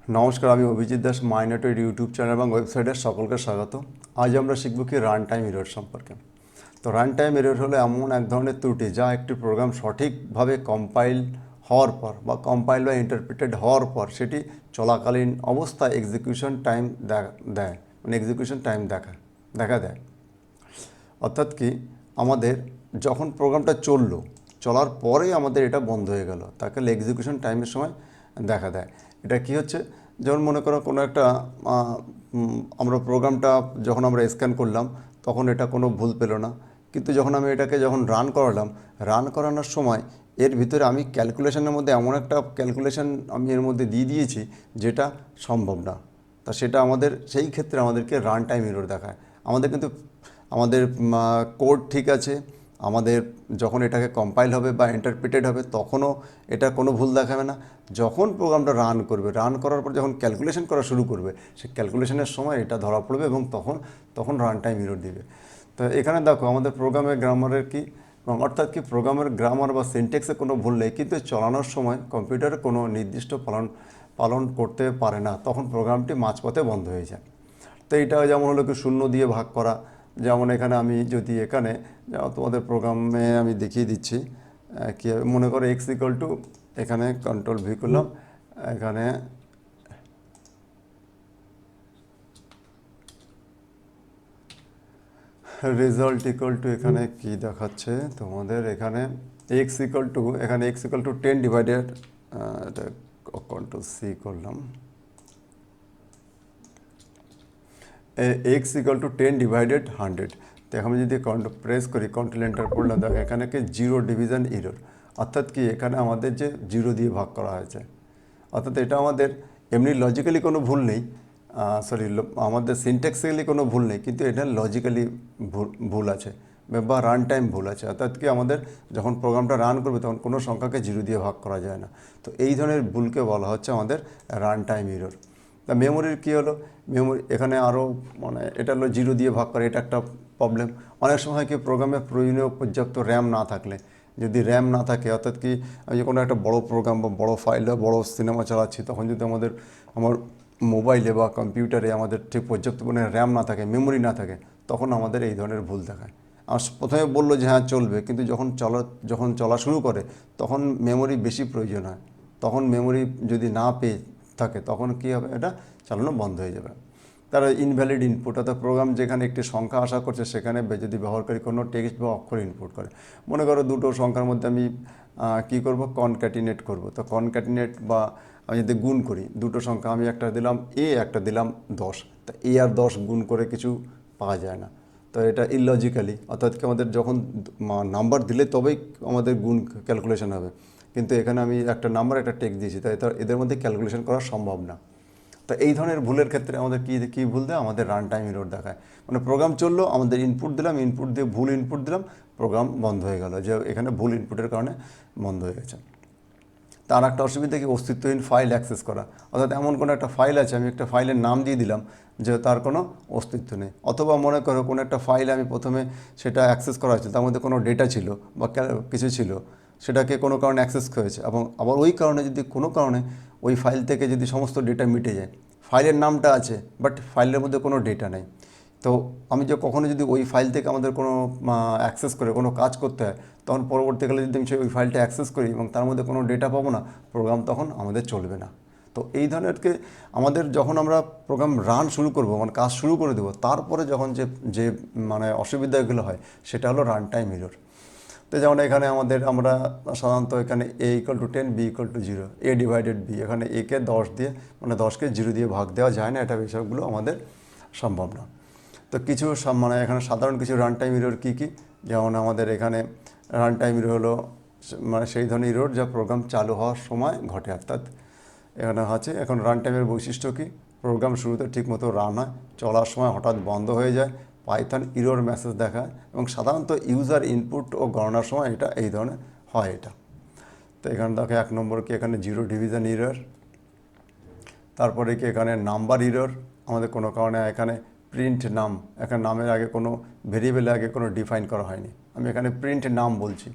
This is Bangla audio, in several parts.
নমস্কার, আমি অভিজিৎ দাস মাইনেটের ইউটিউব চ্যানেল এবং ওয়েবসাইটের সকলকে স্বাগত। আজ আমরা শিখব কি রান টাইম এরর সম্পর্কে। তো রান টাইম এরর হলো এমন এক ধরনের ত্রুটি যা একটি প্রোগ্রাম সঠিকভাবে কম্পাইল হওয়ার পর বা কম্পাইল বা ইন্টারপ্রিটেড হওয়ার পর সেটি চলাকালীন অবস্থায় এক্সিকিউশন টাইম দেয়, মানে এক্সিকিউশন টাইম দেখা দেয়। অর্থাৎ কি, আমাদের যখন প্রোগ্রামটা চলার পরেই আমাদের এটা বন্ধ হয়ে গেল, তাকে এক্সিকিউশন টাইমের সময় দেখা দেয়। এটা কি হচ্ছে, যেমন মনে করো কোনো একটা আমরা প্রোগ্রামটা যখন আমরা স্ক্যান করলাম তখন এটা কোনো ভুল পেল না, কিন্তু যখন আমি এটাকে রান করানোর সময় এর ভিতরে আমি ক্যালকুলেশনের মধ্যে এমন একটা ক্যালকুলেশন আমি এর মধ্যে দিয়ে দিয়েছি যেটা সম্ভব না। তা সেটা সেই ক্ষেত্রে আমাদেরকে রান টাইম এরর দেখায়। আমাদের কোড ঠিক আছে, আমাদের যখন এটাকে কম্পাইল হবে বা ইন্টারপ্রিটেড হবে তখনও এটা কোনো ভুল দেখাবে না। যখন প্রোগ্রামটা রান করার পর যখন ক্যালকুলেশন করা শুরু করবে, সেই ক্যালকুলেশনের সময় এটা ধরা পড়বে এবং তখন রান টাইম এরর দিবে। তো এখানে দেখো আমাদের প্রোগ্রামের গ্রামারের কি, অর্থাৎ কি প্রোগ্রামের গ্রামার বা সিনট্যাক্সে কোনো ভুল নেই, কিন্তু চলানোর সময় কম্পিউটারে কোনো নির্দিষ্ট পালন করতে পারে না, তখন প্রোগ্রামটি মাঝপথে বন্ধ হয়ে যায়। তো এইটা যেমন হলো কি শূন্য দিয়ে ভাগ করা। যেমন এখানে আমি যদি তোমাদের প্রোগ্রামে আমি দেখিয়ে দিচ্ছি কীভাবে। মনে করো এক্স ইকুয়াল টু, এখানে কন্ট্রোল ভি করলাম, এখানে রেজাল্ট ইকুয়াল টু, এখানে কি দেখাচ্ছে তোমাদের, এখানে এক্স ইকুয়াল টু 10 ডিভাইডেড, এটা কন্ট্রোল সি করলাম, এক্স ইকুয়াল টু 10 ডিভাইডেড 100। তো এখন যদি প্রেস করি, কন্ট্রোল এন্টার করলাম, দেখো এখানে কি জিরো ডিভিশন এরর। অর্থাৎ কি এখানে আমাদের যে জিরো দিয়ে ভাগ করা হয়েছে, অর্থাৎ এটা আমাদের এমনি লজিক্যালি কোনো ভুল নেই, আমাদের সিনট্যাক্সিক্যালি কোনো ভুল নেই, কিন্তু এটা লজিক্যালি ভুল আছে বা রান টাইম ভুল আছে। অর্থাৎ কি আমাদের যখন প্রোগ্রামটা রান করবে তখন কোনো সংখ্যাকে জিরো দিয়ে ভাগ করা যায় না। তো এই ধরনের ভুলকে বলা হচ্ছে আমাদের রান টাইম এরর। তা মেমোরির কী হলো, এখানে আরও এটা হলো জিরো দিয়ে ভাগ করে, এটা একটা প্রবলেম। অনেক সময় কি প্রোগ্রামে প্রয়োজনীয় পর্যাপ্ত র্যাম না থাকলে, যদি র্যাম না থাকে, অর্থাৎ কি আমি যে কোনো একটা বড় প্রোগ্রাম বা বড় ফাইল বা বড় সিনেমা চালাচ্ছি, তখন যদি আমার মোবাইলে বা কম্পিউটারে আমাদের ঠিক পর্যাপ্ত পরিমাণে র্যাম না থাকে, মেমোরি না থাকে, তখন আমাদের এই ধরনের ভুল দেখায়। আমার প্রথমে বললো যে হ্যাঁ চলবে, কিন্তু যখন চলা শুরু করে তখন মেমোরি বেশি প্রয়োজন হয়। তখন মেমোরি যদি না পেয়ে থাকে তখন কী হবে, এটা চালানো বন্ধ হয়ে যাবে। তারা ইনভ্যালিড ইনপুট, অর্থাৎ প্রোগ্রাম যেখানে একটি সংখ্যা আশা করছে সেখানে যদি ব্যবহারকারী কোনো টেক্সট বা অক্ষর ইনপুট করে, মনে করো দুটো সংখ্যার মধ্যে আমি কী করব, কনক্যাটিনেট করব। তো কনক্যাটিনেট বা আমি যদি গুণ করি দুটো সংখ্যা, আমি একটা দিলাম এ, একটা দিলাম 10, তা এ আর 10 গুণ করে কিছু পাওয়া যায় না। তো এটা ইললজিক্যালি, অর্থাৎ কি আমাদের যখন নাম্বার দিলে তবেই আমাদের গুণ ক্যালকুলেশন হবে, কিন্তু এখানে আমি একটা নাম্বার একটা টেক্সট দিয়েছি, তাই এদের মধ্যে ক্যালকুলেশন করা সম্ভব না। তো এই ধরনের ভুলের ক্ষেত্রে আমাদের কী ভুল দেয়, আমাদের রান টাইম এরর দেখায়। মানে প্রোগ্রাম চললো, আমাদের ইনপুট দিলাম, ইনপুট দিয়ে ভুল ইনপুট দিলাম, প্রোগ্রাম বন্ধ হয়ে গেল, যে এখানে ভুল ইনপুটের কারণে বন্ধ হয়ে গেছে। তার একটা অসুবিধা কি, অস্তিত্বহীন ফাইল অ্যাক্সেস করা। অর্থাৎ এমন কোনো একটা ফাইল আছে, আমি একটা ফাইলের নাম দিয়ে দিলাম যে তার কোনো অস্তিত্ব নেই। অথবা মনে করো কোনো একটা ফাইল আমি প্রথমে সেটা অ্যাক্সেস করা হয়েছিল, তার মধ্যে কোনো ডেটা ছিল বা কিছু ছিল, সেটাকে কোনো কারণে অ্যাক্সেস হয়েছে, এবং আবার ওই কারণে যদি কোনো কারণে ওই ফাইল থেকে যদি সমস্ত ডেটা মিটে যায়, ফাইলের নামটা আছে বাট ফাইলের মধ্যে কোনো ডেটা নেই, তো আমি কখনো যদি ওই ফাইল থেকে আমাদের কোনো অ্যাক্সেস করে কোনো কাজ করতে হয়, তখন পরবর্তীকালে যদি আমি ওই ফাইলটা অ্যাক্সেস করি এবং তার মধ্যে কোনো ডেটা পাবো না, প্রোগ্রাম তখন আমাদের চলবে না। তো এই ধরনেরকে আমাদের যখন আমরা প্রোগ্রাম রান শুরু করব, মানে কাজ শুরু করে দেবো, তারপরে যখন যে অসুবিধাগুলো হয় সেটা হলো রান টাইম এরর। তো যেমন এখানে আমরা সাধারণত এখানে A equal to 10, B equal to 0, A divided B, এখানে একে 10 দিয়ে, মানে 10কে 0 দিয়ে ভাগ দেওয়া যায় না, এটা বিষয়গুলো আমাদের সম্ভব না। তো কিছু এখানে সাধারণ কিছু রান টাইম এরর কী কী, যেমন আমাদের এখানে রান টাইম এরর হলো সেই ধরনের এরর যা প্রোগ্রাম চালু হওয়ার সময় ঘটে। অর্থাৎ এখানে আছে, এখন রান টাইমের বৈশিষ্ট্য কী, প্রোগ্রাম শুরুতে ঠিকমতো রান হয়, চলার সময় হঠাৎ বন্ধ হয়ে যায়, পাইথন এরর মেসেজ দেখায়, এবং সাধারণত ইউজার ইনপুট ও গণনার সময় এটা এই ধরনের হয় এটা। তো এখানে দেখো 1 নম্বর কি, এখানে জিরো ডিভিশন এরর। তারপরে কি এখানে নাম্বার এরর, আমাদের কোনো কারণে এখানে প্রিন্ট নাম, এখানে নামের আগে কোনো ভেরিয়েবলের আগে কোনো ডিফাইন করা হয়নি, আমি এখানে প্রিন্ট নাম বলছি,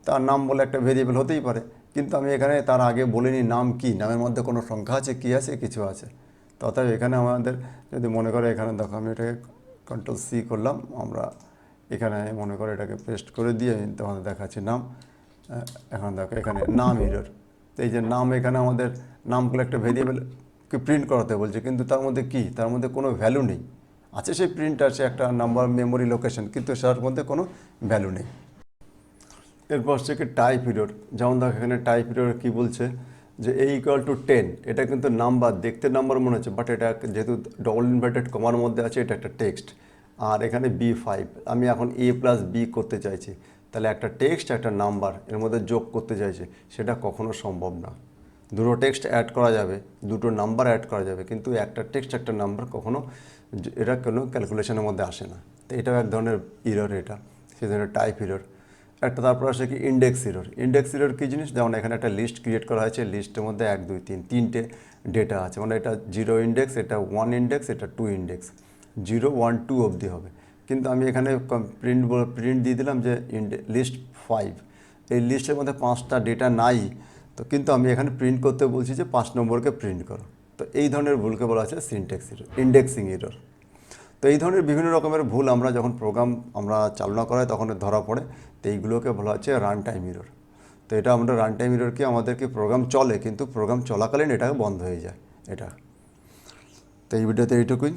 তার নাম বলে একটা ভেরিয়েবল হতেই পারে, কিন্তু আমি এখানে তার আগে বলিনি নাম কি, নামের মধ্যে কোনো সংখ্যা আছে, কি আছে, কিছু আছে। তো অতএব এখানে আমাদের যদি মনে করে এখানে দেখো আমি এটাকে কন্ট্রোল সি করলাম, আমরা এখানে মনে করে এটাকে পেস্ট করে দিয়ে তোমাদের দেখাচ্ছি নাম। এখন দেখো এখানে নাম এরর। তো এই যে নাম, এখানে আমাদের নামগুলো একটা ভেরিয়েবলকে প্রিন্ট করাতে বলছে, কিন্তু তার মধ্যে কি, তার মধ্যে কোনো ভ্যালু নেই। আছে সেই প্রিন্ট আছে একটা নাম্বার, মেমোরি, লোকেশন, কিন্তু সেটার মধ্যে কোনো ভ্যালু নেই। এরপর হচ্ছে কি টাইপ এরর। যেমন দেখো এখানে টাইপ এরর কী বলছে যে A=10, এটা কিন্তু নাম্বার, দেখতে নাম্বার মনে হচ্ছে, বাট এটা যেহেতু ডবল ইনভার্টেড কমার মধ্যে আছে, এটা একটা টেক্সট। আর এখানে B5, আমি এখন A+B করতে চাইছি, তাহলে একটা টেক্সট একটা নাম্বার এর মধ্যে যোগ করতে চাইছি, সেটা কখনো সম্ভব না। দুটো টেক্সট অ্যাড করা যাবে, দুটো নাম্বার অ্যাড করা যাবে, কিন্তু একটা টেক্সট একটা নাম্বার কখনো এটা কোনো ক্যালকুলেশনের মধ্যে আসে না। তো এটাও এক ধরনের ইরর, এটা সেই ধরনের টাইপ ইরর। একটা তারপর আসে কি ইন্ডেক্স ইরর। ইন্ডেক্স ইরর কী জিনিস, যেমন এখানে একটা লিস্ট ক্রিয়েট করা হয়েছে, লিস্টের মধ্যে 1 2 3 তিনটে ডেটা আছে, মানে এটা 0 ইন্ডেক্স, এটা 1 ইন্ডেক্স, এটা 2 ইন্ডেক্স, 0 1 2 অবধি হবে। কিন্তু আমি এখানে প্রিন্ট দিয়ে দিলাম যে লিস্ট 5, এই লিস্টের মধ্যে 5টা ডেটা নাই, তো কিন্তু আমি এখানে প্রিন্ট করতে বলছি যে 5 নম্বরকে প্রিন্ট করো। তো এই ধরনের ভুলকে বলা আছে সিনট্যাক্স ইরর, ইন্ডেক্সিং ইরর। তো এই ধরনের বিভিন্ন রকমের ভুল আমরা যখন প্রোগ্রাম চালনা করাই তখন ধরা পড়ে। তো এইগুলোকে বলা হচ্ছে রান টাইম ইরর। তো এটা আমরা রান টাইম ইরর কি, আমাদেরকে প্রোগ্রাম চলে কিন্তু প্রোগ্রাম চলাকালীন এটাকে বন্ধ হয়ে যায় এটা। তো এই ভিডিওতে এইটুকুই।